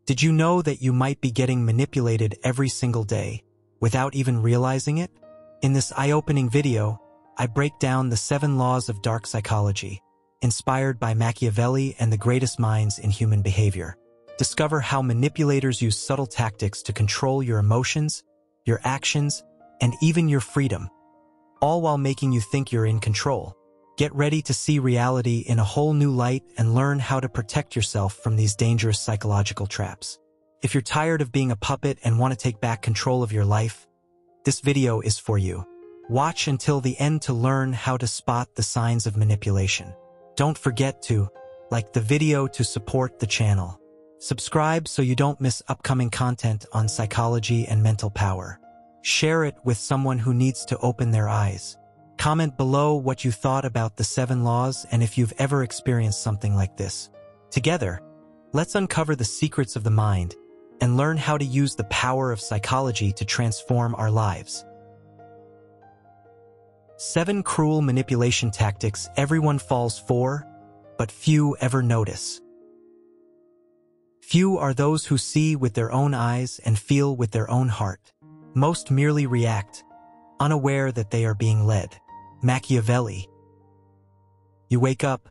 Did you know that you might be getting manipulated every single day without even realizing it? In this eye-opening video, I break down the 7 laws of dark psychology, inspired by Machiavelli and the greatest minds in human behavior. Discover how manipulators use subtle tactics to control your emotions, your actions, and even your freedom, all while making you think you're in control. Get ready to see reality in a whole new light and learn how to protect yourself from these dangerous psychological traps. If you're tired of being a puppet and want to take back control of your life, this video is for you. Watch until the end to learn how to spot the signs of manipulation. Don't forget to like the video to support the channel. Subscribe so you don't miss upcoming content on psychology and mental power. Share it with someone who needs to open their eyes. Comment below what you thought about the 7 laws and if you've ever experienced something like this. Together, let's uncover the secrets of the mind and learn how to use the power of psychology to transform our lives. 7 cruel manipulation tactics everyone falls for, but few ever notice. Few are those who see with their own eyes and feel with their own heart. Most merely react, unaware that they are being led. Machiavelli. You wake up,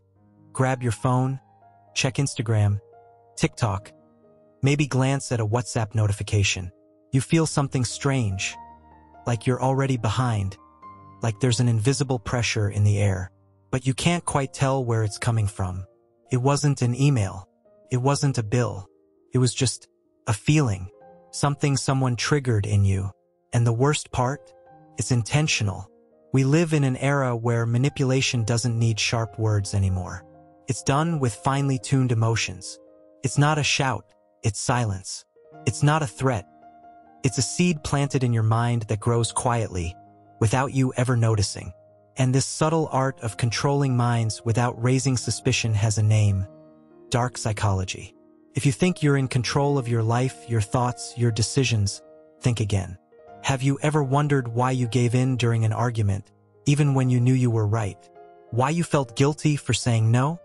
grab your phone, check Instagram, TikTok, maybe glance at a WhatsApp notification. You feel something strange, like you're already behind, like there's an invisible pressure in the air, but you can't quite tell where it's coming from. It wasn't an email. It wasn't a bill. It was just a feeling, something someone triggered in you. And the worst part? It's intentional. We live in an era where manipulation doesn't need sharp words anymore. It's done with finely tuned emotions. It's not a shout, it's silence. It's not a threat. It's a seed planted in your mind that grows quietly, without you ever noticing. And this subtle art of controlling minds without raising suspicion has a name: dark psychology. If you think you're in control of your life, your thoughts, your decisions, think again. Have you ever wondered why you gave in during an argument, even when you knew you were right? Why you felt guilty for saying no?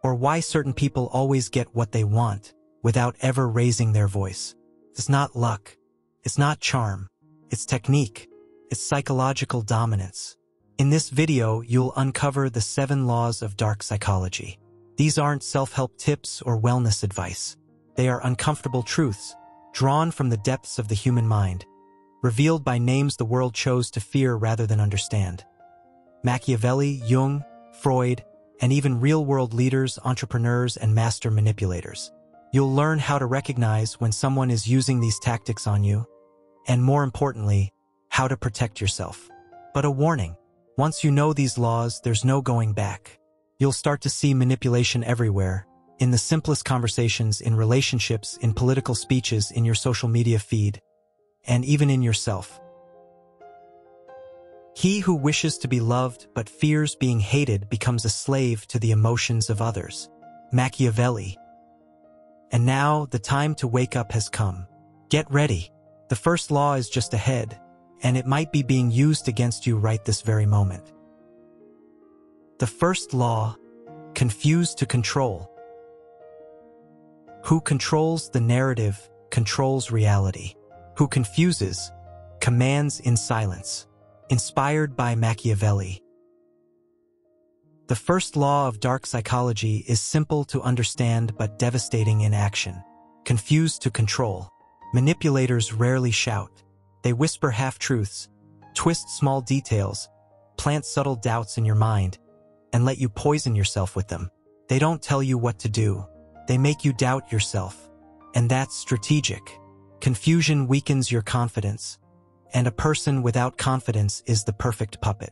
Or why certain people always get what they want, without ever raising their voice? It's not luck. It's not charm. It's technique. It's psychological dominance. In this video, you'll uncover the 7 laws of dark psychology. These aren't self-help tips or wellness advice. They are uncomfortable truths, drawn from the depths of the human mind, revealed by names the world chose to fear rather than understand. Machiavelli, Jung, Freud, and even real-world leaders, entrepreneurs, and master manipulators. You'll learn how to recognize when someone is using these tactics on you, and more importantly, how to protect yourself. But a warning: once you know these laws, there's no going back. You'll start to see manipulation everywhere, in the simplest conversations, in relationships, in political speeches, in your social media feed, and even in yourself. He who wishes to be loved but fears being hated becomes a slave to the emotions of others. Machiavelli. And now, the time to wake up has come. Get ready. The first law is just ahead, and it might be being used against you right this very moment. The first law: confuse to control. Who controls the narrative controls reality. Who confuses commands in silence. Inspired by Machiavelli. The first law of dark psychology is simple to understand but devastating in action. Confuse to control. Manipulators rarely shout. They whisper half-truths, twist small details, plant subtle doubts in your mind, and let you poison yourself with them. They don't tell you what to do. They make you doubt yourself. And that's strategic. Confusion weakens your confidence, and a person without confidence is the perfect puppet.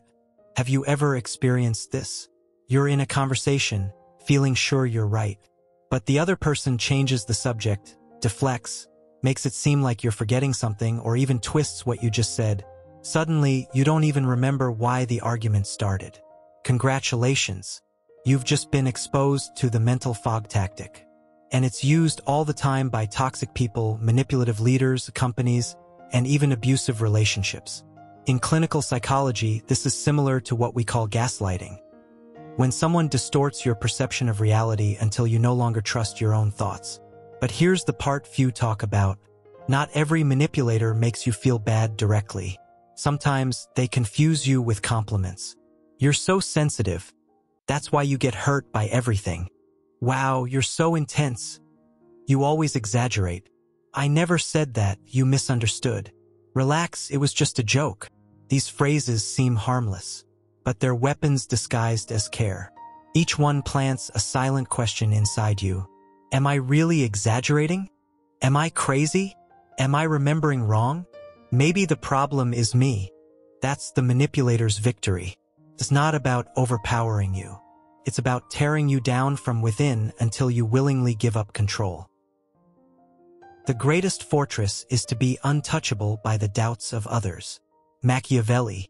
Have you ever experienced this? You're in a conversation, feeling sure you're right, but the other person changes the subject, deflects, makes it seem like you're forgetting something, or even twists what you just said. Suddenly, you don't even remember why the argument started. Congratulations. You've just been exposed to the mental fog tactic. And it's used all the time by toxic people, manipulative leaders, companies, and even abusive relationships. In clinical psychology, this is similar to what we call gaslighting. When someone distorts your perception of reality until you no longer trust your own thoughts. But here's the part few talk about. Not every manipulator makes you feel bad directly. Sometimes they confuse you with compliments. You're so sensitive. That's why you get hurt by everything. Wow, you're so intense. You always exaggerate. I never said that, you misunderstood. Relax, it was just a joke. These phrases seem harmless, but they're weapons disguised as care. Each one plants a silent question inside you. Am I really exaggerating? Am I crazy? Am I remembering wrong? Maybe the problem is me. That's the manipulator's victory. It's not about overpowering you. It's about tearing you down from within until you willingly give up control. The greatest fortress is to be untouchable by the doubts of others. Machiavelli.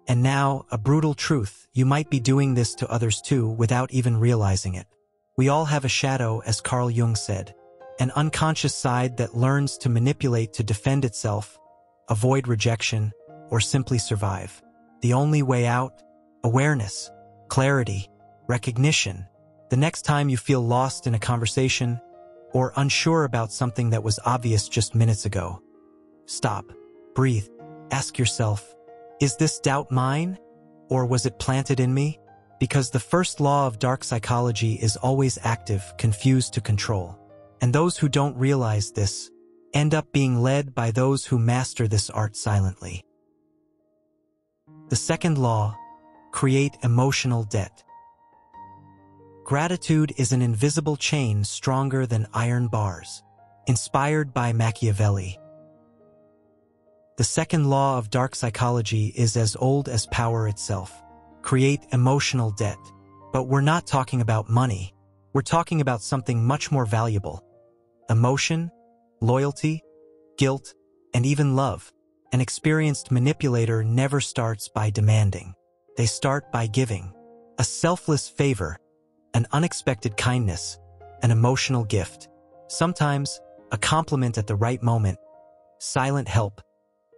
And now, a brutal truth, you might be doing this to others too without even realizing it. We all have a shadow, as Carl Jung said, an unconscious side that learns to manipulate to defend itself, avoid rejection, or simply survive. The only way out? Awareness, clarity, recognition. The next time you feel lost in a conversation or unsure about something that was obvious just minutes ago, stop, breathe, ask yourself, is this doubt mine, or was it planted in me? Because the first law of dark psychology is always active, confused to control. And those who don't realize this end up being led by those who master this art silently. The second law, create emotional debt. Gratitude is an invisible chain stronger than iron bars. Inspired by Machiavelli. The second law of dark psychology is as old as power itself. Create emotional debt. But we're not talking about money. We're talking about something much more valuable. Emotion, loyalty, guilt, and even love. An experienced manipulator never starts by demanding. They start by giving. A selfless favor, an unexpected kindness, an emotional gift. Sometimes, a compliment at the right moment, silent help,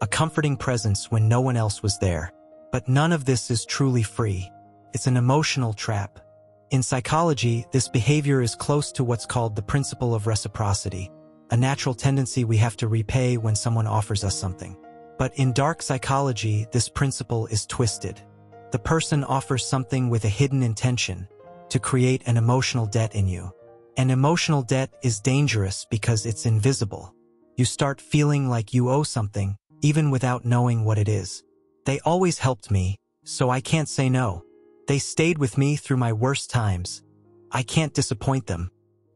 a comforting presence when no one else was there. But none of this is truly free. It's an emotional trap. In psychology, this behavior is close to what's called the principle of reciprocity, a natural tendency we have to repay when someone offers us something. But in dark psychology, this principle is twisted. The person offers something with a hidden intention, to create an emotional debt in you. An emotional debt is dangerous because it's invisible. You start feeling like you owe something, even without knowing what it is. They always helped me, so I can't say no. They stayed with me through my worst times. I can't disappoint them.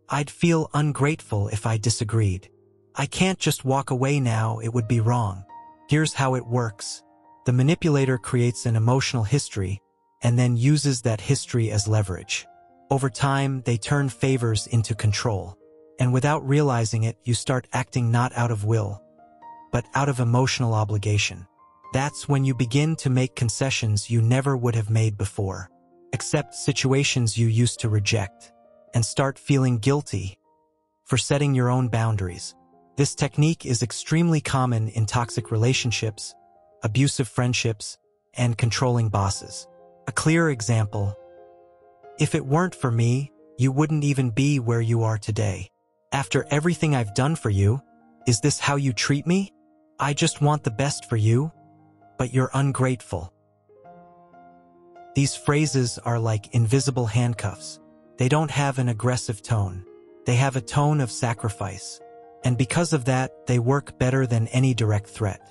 I'd feel ungrateful if I disagreed. I can't just walk away now, it would be wrong. Here's how it works. The manipulator creates an emotional history and then uses that history as leverage. Over time, they turn favors into control. And without realizing it, you start acting not out of will, but out of emotional obligation. That's when you begin to make concessions you never would have made before, accept situations you used to reject, and start feeling guilty for setting your own boundaries. This technique is extremely common in toxic relationships, abusive friendships, and controlling bosses. A clear example: if it weren't for me, you wouldn't even be where you are today. After everything I've done for you, is this how you treat me? I just want the best for you, but you're ungrateful. These phrases are like invisible handcuffs. They don't have an aggressive tone. They have a tone of sacrifice. And because of that, they work better than any direct threat.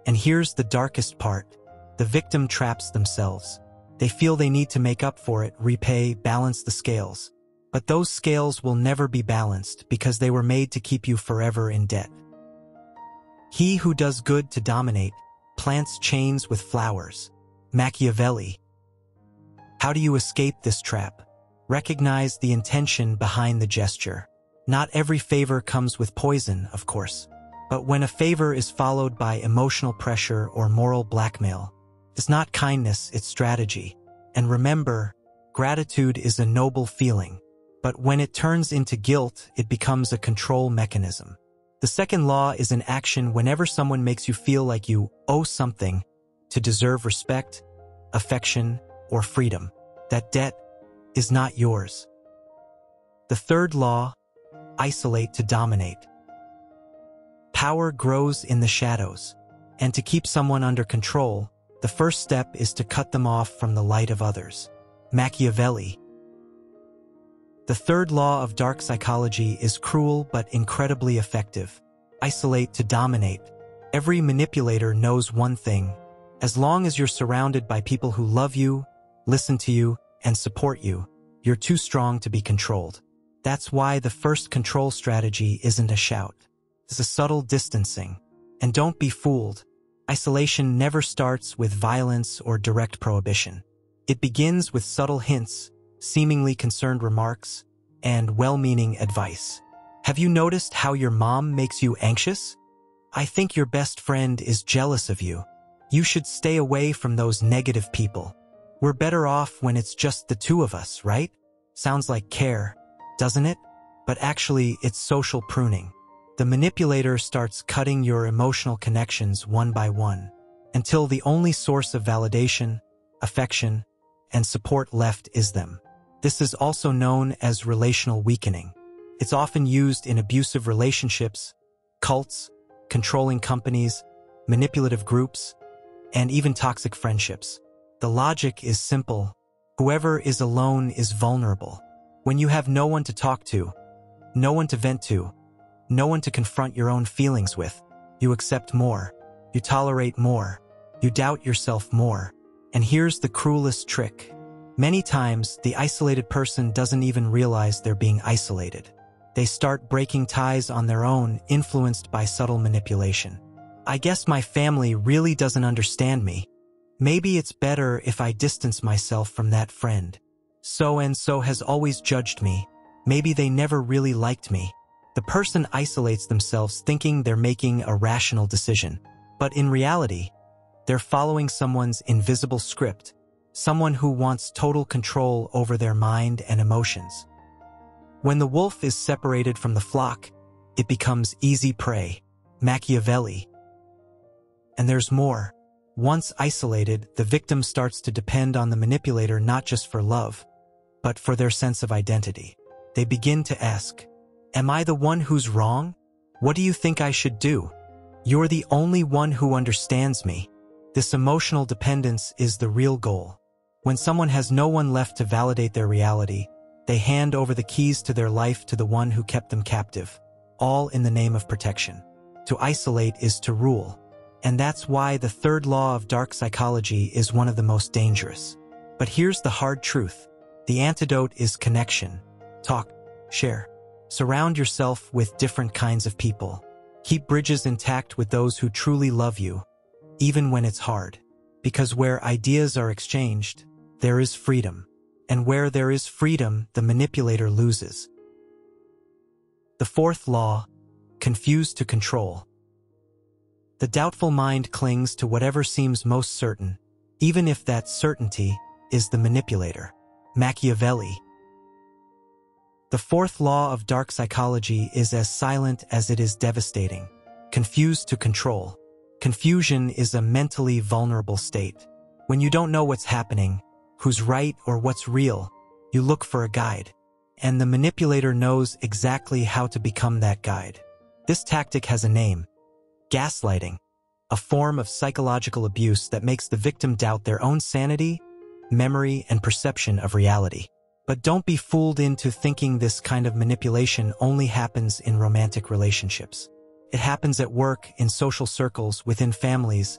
And here's the darkest part. The victim traps themselves. They feel they need to make up for it, repay, balance the scales. But those scales will never be balanced because they were made to keep you forever in debt. He who does good to dominate plants chains with flowers. Machiavelli. How do you escape this trap? Recognize the intention behind the gesture. Not every favor comes with poison, of course. But when a favor is followed by emotional pressure or moral blackmail, it's not kindness, it's strategy. And remember, gratitude is a noble feeling. But when it turns into guilt, it becomes a control mechanism. The second law is an action whenever someone makes you feel like you owe something to deserve respect, affection, or freedom. That debt is not yours. The third law, isolate to dominate. Power grows in the shadows, and to keep someone under control, the first step is to cut them off from the light of others. Machiavelli. The third law of dark psychology is cruel but incredibly effective. Isolate to dominate. Every manipulator knows one thing: as long as you're surrounded by people who love you, listen to you, and support you, you're too strong to be controlled. That's why the first control strategy isn't a shout. It's a subtle distancing. And don't be fooled. Isolation never starts with violence or direct prohibition. It begins with subtle hints, seemingly concerned remarks, and well-meaning advice. Have you noticed how your mom makes you anxious? I think your best friend is jealous of you. You should stay away from those negative people. We're better off when it's just the two of us, right? Sounds like care, doesn't it? But actually, it's social pruning. The manipulator starts cutting your emotional connections one by one, until the only source of validation, affection, and support left is them. This is also known as relational weakening. It's often used in abusive relationships, cults, controlling companies, manipulative groups, and even toxic friendships. The logic is simple. Whoever is alone is vulnerable. When you have no one to talk to, no one to vent to, no one to confront your own feelings with, you accept more, you tolerate more, you doubt yourself more. And here's the cruelest trick. Many times, the isolated person doesn't even realize they're being isolated. They start breaking ties on their own, influenced by subtle manipulation. I guess my family really doesn't understand me. Maybe it's better if I distance myself from that friend. So-and-so has always judged me. Maybe they never really liked me. The person isolates themselves thinking they're making a rational decision. But in reality, they're following someone's invisible script, someone who wants total control over their mind and emotions. When the wolf is separated from the flock, it becomes easy prey. Machiavelli. And there's more. Once isolated, the victim starts to depend on the manipulator not just for love, but for their sense of identity. They begin to ask, "Am I the one who's wrong? What do you think I should do? You're the only one who understands me." This emotional dependence is the real goal. When someone has no one left to validate their reality, they hand over the keys to their life to the one who kept them captive, all in the name of protection. To isolate is to rule. And that's why the third law of dark psychology is one of the most dangerous. But here's the hard truth. The antidote is connection. Talk, share. Surround yourself with different kinds of people. Keep bridges intact with those who truly love you, even when it's hard. Because where ideas are exchanged, there is freedom. And where there is freedom, the manipulator loses. The fourth law, confuse to control. The doubtful mind clings to whatever seems most certain, even if that certainty is the manipulator. Machiavelli. The fourth law of dark psychology is as silent as it is devastating. Confuse to control. Confusion is a mentally vulnerable state. When you don't know what's happening, who's right or what's real, you look for a guide. And the manipulator knows exactly how to become that guide. This tactic has a name: gaslighting, a form of psychological abuse that makes the victim doubt their own sanity, memory, and perception of reality. But don't be fooled into thinking this kind of manipulation only happens in romantic relationships. It happens at work, in social circles, within families,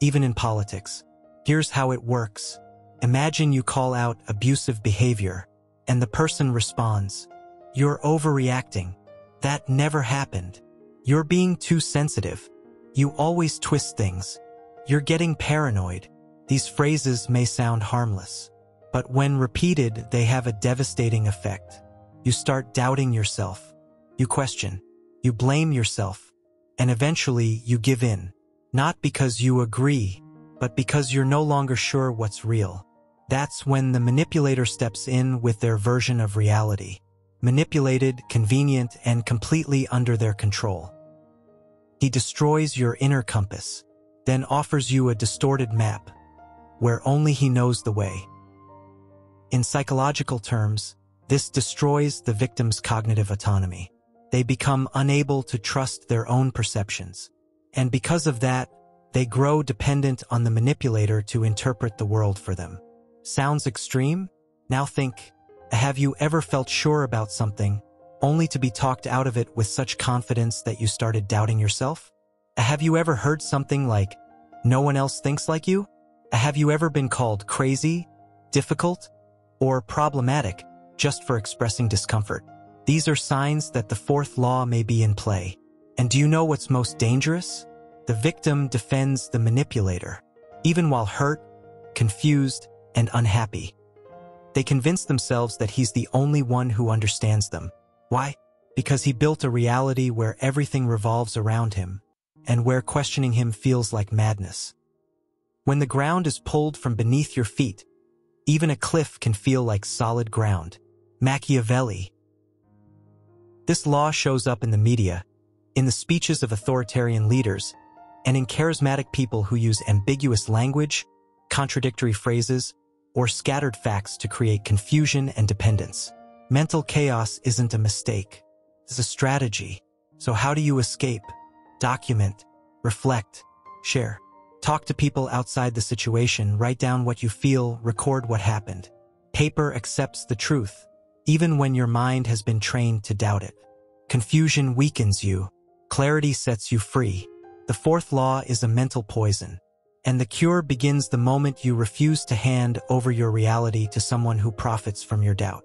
even in politics. Here's how it works. Imagine you call out abusive behavior, and the person responds, "You're overreacting. That never happened. You're being too sensitive. You always twist things. You're getting paranoid." These phrases may sound harmless, but when repeated, they have a devastating effect. You start doubting yourself. You question. You blame yourself. And eventually, you give in. Not because you agree, but because you're no longer sure what's real. That's when the manipulator steps in with their version of reality. Manipulated, convenient, and completely under their control. He destroys your inner compass, then offers you a distorted map, where only he knows the way. In psychological terms, this destroys the victim's cognitive autonomy. They become unable to trust their own perceptions. And because of that, they grow dependent on the manipulator to interpret the world for them. Sounds extreme? Now think, have you ever felt sure about something, only to be talked out of it with such confidence that you started doubting yourself? Have you ever heard something like, "No one else thinks like you"? Have you ever been called crazy, difficult, or problematic just for expressing discomfort? These are signs that the fourth law may be in play. And do you know what's most dangerous? The victim defends the manipulator, even while hurt, confused, and unhappy. They convince themselves that he's the only one who understands them. Why? Because he built a reality where everything revolves around him, and where questioning him feels like madness. When the ground is pulled from beneath your feet, even a cliff can feel like solid ground. Machiavelli. This law shows up in the media, in the speeches of authoritarian leaders, and in charismatic people who use ambiguous language, contradictory phrases, or scattered facts to create confusion and dependence. Mental chaos isn't a mistake. It's a strategy. So how do you escape? Document, reflect, share. Talk to people outside the situation, write down what you feel, record what happened. Paper accepts the truth, even when your mind has been trained to doubt it. Confusion weakens you. Clarity sets you free. The fourth law is a mental poison, and the cure begins the moment you refuse to hand over your reality to someone who profits from your doubt.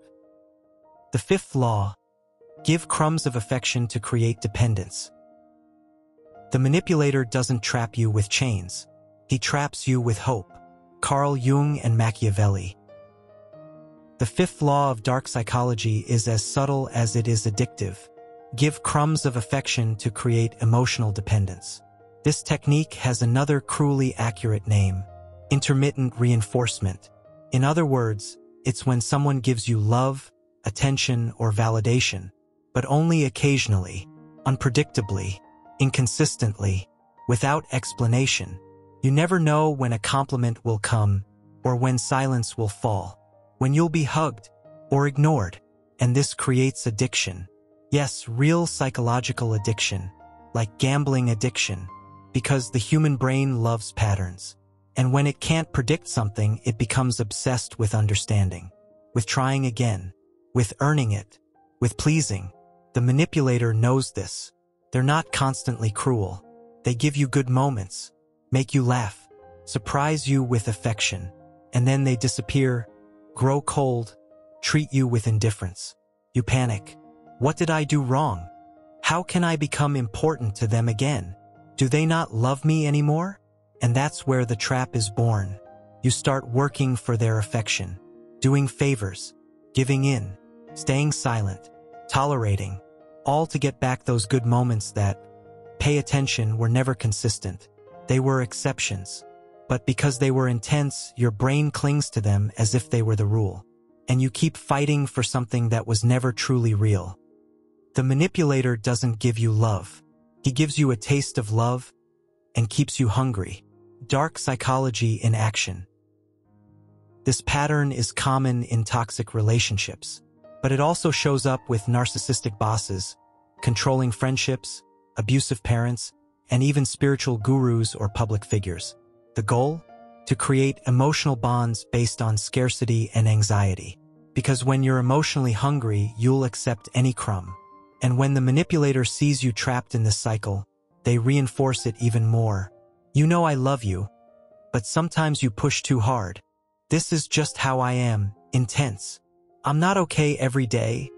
The fifth law: give crumbs of affection to create dependence. The manipulator doesn't trap you with chains. He traps you with hope. Carl Jung and Machiavelli. The fifth law of dark psychology is as subtle as it is addictive. Give crumbs of affection to create emotional dependence. This technique has another cruelly accurate name: intermittent reinforcement. In other words, it's when someone gives you love, attention, or validation, but only occasionally, unpredictably, inconsistently, without explanation. You never know when a compliment will come, or when silence will fall, when you'll be hugged or ignored, and this creates addiction. Yes, real psychological addiction, like gambling addiction, because the human brain loves patterns. And when it can't predict something, it becomes obsessed with understanding, with trying again, with earning it, with pleasing. The manipulator knows this. They're not constantly cruel. They give you good moments, make you laugh, surprise you with affection, and then they disappear, grow cold, treat you with indifference. You panic. What did I do wrong? How can I become important to them again? Do they not love me anymore? And that's where the trap is born. You start working for their affection, doing favors, giving in, staying silent, tolerating, all to get back those good moments that, pay attention, were never consistent. They were exceptions. But because they were intense, your brain clings to them as if they were the rule. And you keep fighting for something that was never truly real. The manipulator doesn't give you love. He gives you a taste of love and keeps you hungry. Dark psychology in action. This pattern is common in toxic relationships, but it also shows up with narcissistic bosses, controlling friendships, abusive parents, and even spiritual gurus or public figures. The goal? To create emotional bonds based on scarcity and anxiety. Because when you're emotionally hungry, you'll accept any crumb. And when the manipulator sees you trapped in this cycle, they reinforce it even more. You know I love you, but sometimes you push too hard. This is just how I am, intense. I'm not okay every day,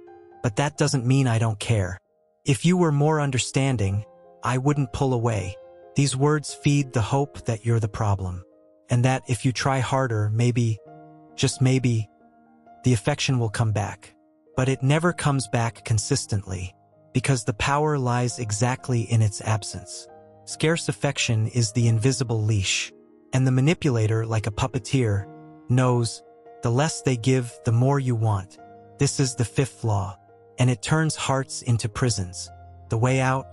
but that doesn't mean I don't care. If you were more understanding, I wouldn't pull away. These words feed the hope that you're the problem, and that if you try harder, maybe, just maybe, the affection will come back. But it never comes back consistently, because the power lies exactly in its absence. Scarce affection is the invisible leash, and the manipulator, like a puppeteer, knows the less they give, the more you want. This is the fifth law, and it turns hearts into prisons. The way out?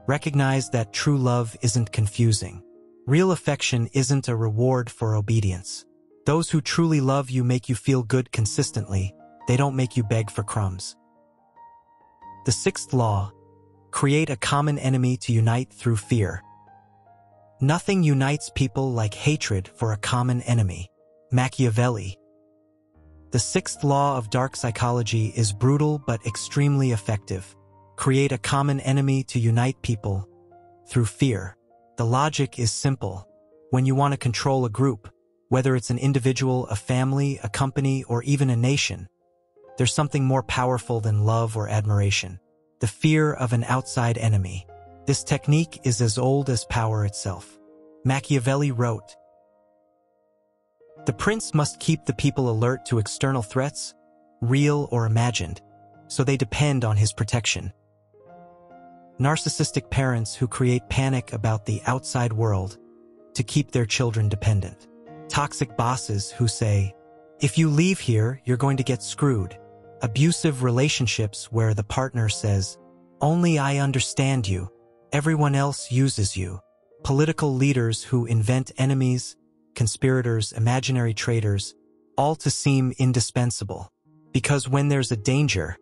Recognize that true love isn't confusing. Real affection isn't a reward for obedience. Those who truly love you make you feel good consistently. They don't make you beg for crumbs. The sixth law: Create a common enemy to unite through fear. Nothing unites people like hatred for a common enemy. Machiavelli. The sixth law of dark psychology is brutal but extremely effective. Create a common enemy to unite people through fear. The logic is simple. When you want to control a group, whether it's an individual, a family, a company, or even a nation, there's something more powerful than love or admiration. The fear of an outside enemy. This technique is as old as power itself. Machiavelli wrote, "The prince must keep the people alert to external threats, real or imagined, so they depend on his protection." Narcissistic parents who create panic about the outside world to keep their children dependent. Toxic bosses who say, "If you leave here, you're going to get screwed." Abusive relationships where the partner says, "Only I understand you. Everyone else uses you." Political leaders who invent enemies, conspirators, imaginary traitors, all to seem indispensable. Because when there's a danger,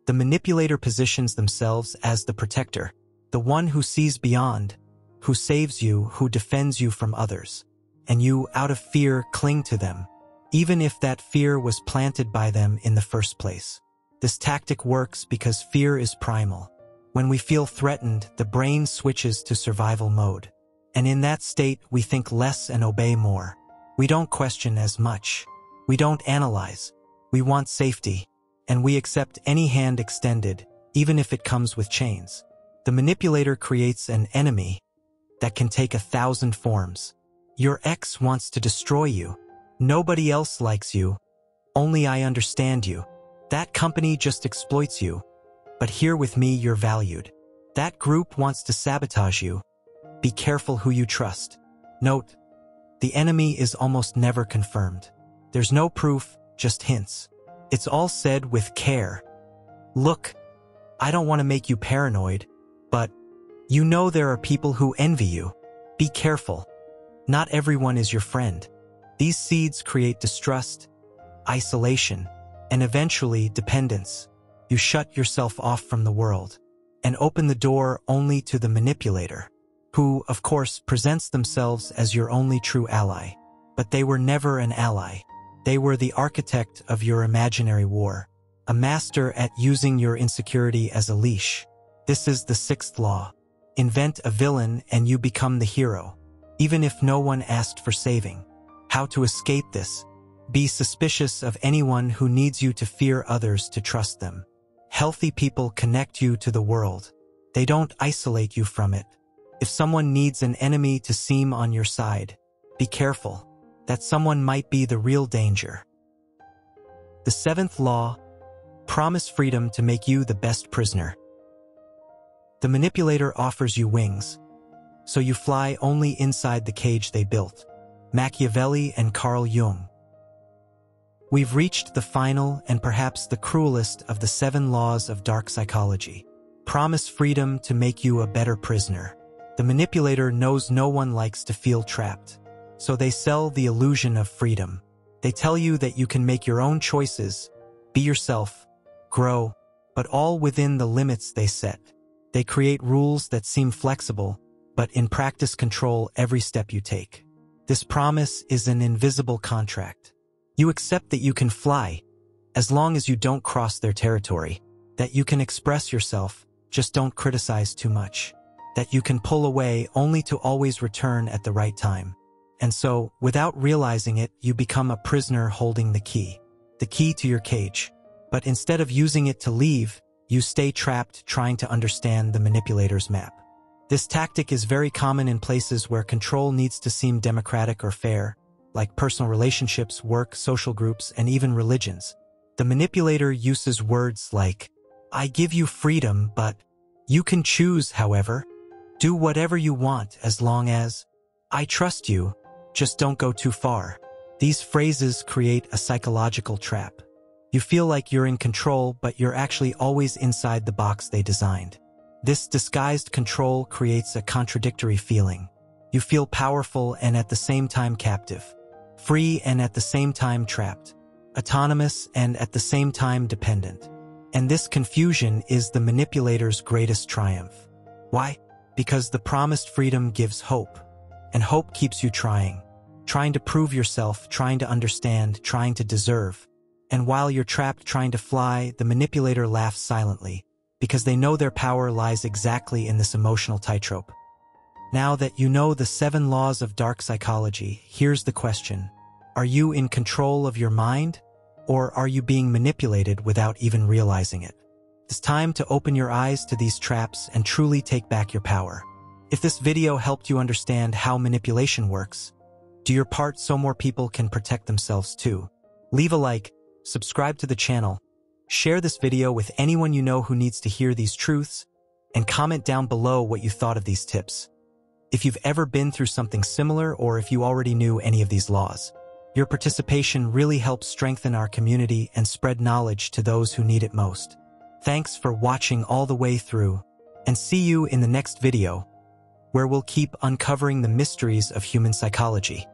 the manipulator positions themselves as the protector, the one who sees beyond, who saves you, who defends you from others. And you, out of fear, cling to them, even if that fear was planted by them in the first place. This tactic works because fear is primal. When we feel threatened, the brain switches to survival mode. And in that state, we think less and obey more. We don't question as much. We don't analyze. We want safety. And we accept any hand extended, even if it comes with chains. The manipulator creates an enemy that can take 1,000 forms. Your ex wants to destroy you. Nobody else likes you. Only I understand you. That company just exploits you. But here with me, you're valued. That group wants to sabotage you. Be careful who you trust. Note, the enemy is almost never confirmed. There's no proof, just hints. It's all said with care. Look, I don't want to make you paranoid, but you know there are people who envy you. Be careful. Not everyone is your friend. These seeds create distrust, isolation, and eventually dependence. You shut yourself off from the world and open the door only to the manipulator, who, of course, presents themselves as your only true ally. But they were never an ally. They were the architect of your imaginary war, a master at using your insecurity as a leash. This is the sixth law. Invent a villain and you become the hero, even if no one asked for saving. How to escape this? Be suspicious of anyone who needs you to fear others to trust them. Healthy people connect you to the world. They don't isolate you from it. If someone needs an enemy to seem on your side, be careful. That someone might be the real danger. The seventh law, promise freedom to make you the best prisoner. The manipulator offers you wings, so you fly only inside the cage they built. Machiavelli and Carl Jung. We've reached the final and perhaps the cruelest of the 7 laws of dark psychology. Promise freedom to make you a better prisoner. The manipulator knows no one likes to feel trapped. So they sell the illusion of freedom. They tell you that you can make your own choices, be yourself, grow, but all within the limits they set. They create rules that seem flexible, but in practice control every step you take. This promise is an invisible contract. You accept that you can fly, as long as you don't cross their territory, that you can express yourself, just don't criticize too much, that you can pull away only to always return at the right time. And so, without realizing it, you become a prisoner holding the key to your cage. But instead of using it to leave, you stay trapped trying to understand the manipulator's map. This tactic is very common in places where control needs to seem democratic or fair, like personal relationships, work, social groups, and even religions. The manipulator uses words like, "I give you freedom, but you can choose, however. Do whatever you want as long as I trust you. Just don't go too far." These phrases create a psychological trap. You feel like you're in control, but you're actually always inside the box they designed. This disguised control creates a contradictory feeling. You feel powerful and at the same time captive, free and at the same time trapped, autonomous and at the same time dependent. And this confusion is the manipulator's greatest triumph. Why? Because the promised freedom gives hope, and hope keeps you trying to prove yourself, trying to understand, trying to deserve. And while you're trapped trying to fly, the manipulator laughs silently, because they know their power lies exactly in this emotional tightrope. Now that you know the 7 laws of dark psychology, here's the question. Are you in control of your mind, or are you being manipulated without even realizing it? It's time to open your eyes to these traps and truly take back your power. If this video helped you understand how manipulation works, do your part so more people can protect themselves too. Leave a like, subscribe to the channel, share this video with anyone you know who needs to hear these truths, and comment down below what you thought of these tips. If you've ever been through something similar or if you already knew any of these laws, your participation really helps strengthen our community and spread knowledge to those who need it most. Thanks for watching all the way through, and see you in the next video, where we'll keep uncovering the mysteries of human psychology.